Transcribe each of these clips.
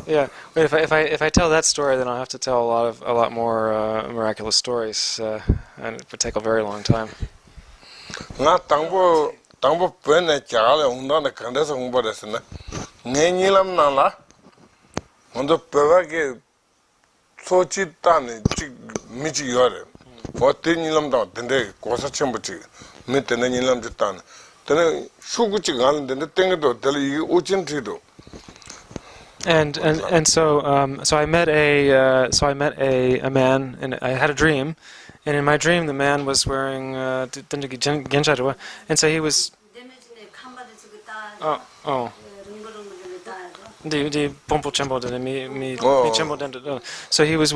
Yeah, but if I tell that story, then I'll have to tell a lot more miraculous stories, and it would take a very long time. 당보 변에 자갈 운동의 간데서 공부했으나 내일람 나라 먼저 배워게 소치단에 미치 요래 어때 일람도 근데 고사첨부지 밑에 일람 짓단 근데 수구치 가는데 땡도 될 오진티도 And so I met a man, and I had a dream, and in my dream the man was wearing and so he was so he was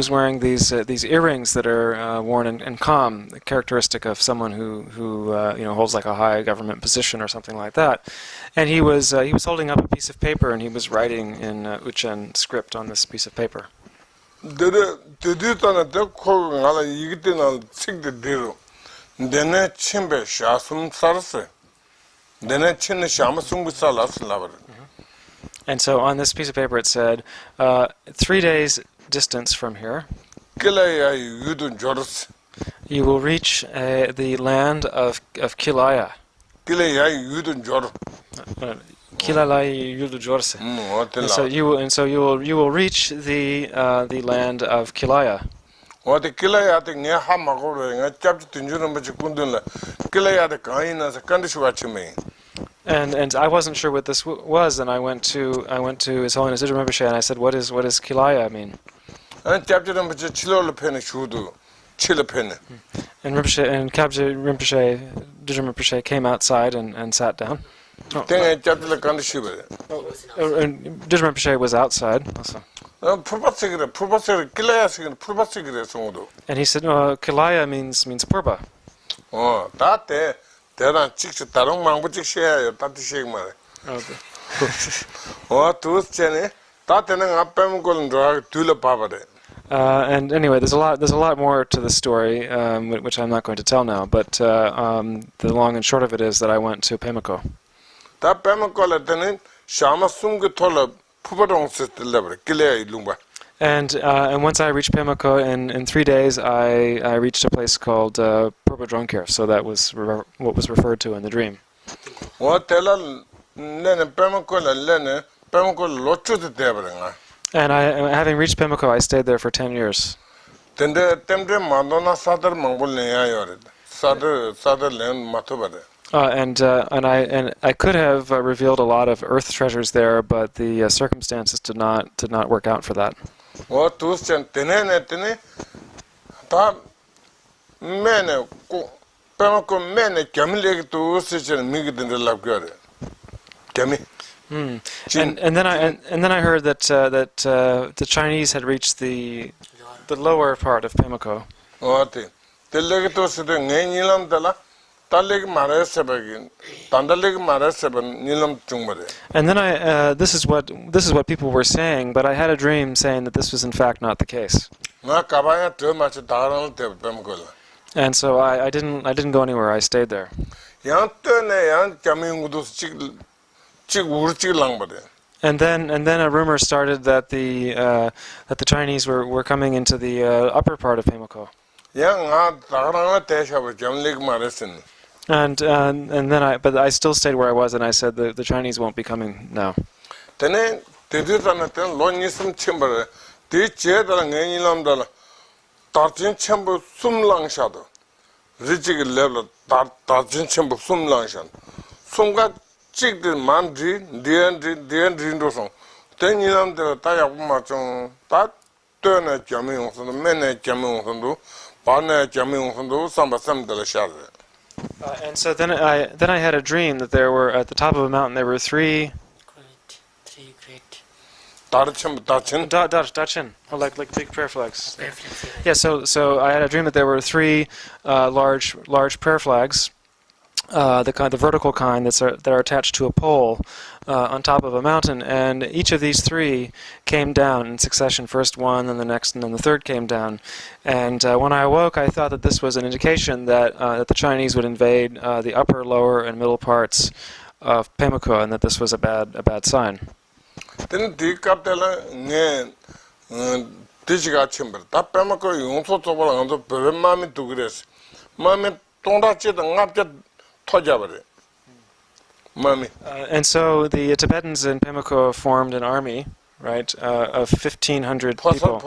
wearing these earrings that are worn in Kham, characteristic of someone who holds like a high government position or something like that. And he was holding up a piece of paper, and he was writing in Uchen script on this piece of paper. And so on this piece of paper it said, 3 days distance from here, you will reach the land of Kilaya. And so you will reach the land of Kilaya. And I wasn't sure what this was, and I went to His Holiness Rinpoche, and I said, what does Kilaya mean? And Kabje Rinpoche came outside and sat down. And Rinpoche was outside also. And he said, Kilaya means Purba. Oh, that 대단 직접 다른 망부직 셔야 따뜻이 말해. 두스전에 따뜻는 앞에면 걸은 거 둘러 봐봐래. And anyway, there's a lot more to the story, which I'm not going to tell now. But the long and short of it is that I went to Pemako. 다 Pemako 때는 샤마 숨고 털어 푸버동 쓸래버려. 길에 일룽바. And once I reached Pemako, in 3 days, I reached a place called Purba Dronkir. So that was what was referred to in the dream. And having reached Pemako, I stayed there for 10 years. And I could have revealed a lot of earth treasures there, but the circumstances did not work out for that. And then I heard that the Chinese had reached the lower part of Pemako. And then this is what people were saying, but I had a dream saying that this was in fact not the case. And so I didn't go anywhere. I stayed there. And then a rumor started that the Chinese were coming into the upper part of Pemako. But I still stayed where I was, and I said the Chinese won't be coming now. And so then I had a dream that there were, at the top of a mountain, there were three great Dachin, like big prayer flags. Yeah. So I had a dream that there were three large prayer flags, the vertical kind that are attached to a pole on top of a mountain, and each of these three came down in succession. First one, then the next, and then the third came down. And when I awoke, I thought that this was an indication that the Chinese would invade the upper, lower, and middle parts of Pemako, and that this was a bad sign. Then the capella Dijiga chamber. That Pemako, you also told on the Mammy to Grace. Mammy, don't touch it and not get Tojabare. Mammy. And so the Tibetans in Pemako formed an army, right, of 1,500 people.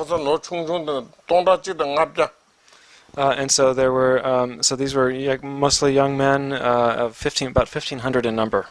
And so there were, so these were mostly young men, about 1,500 in number.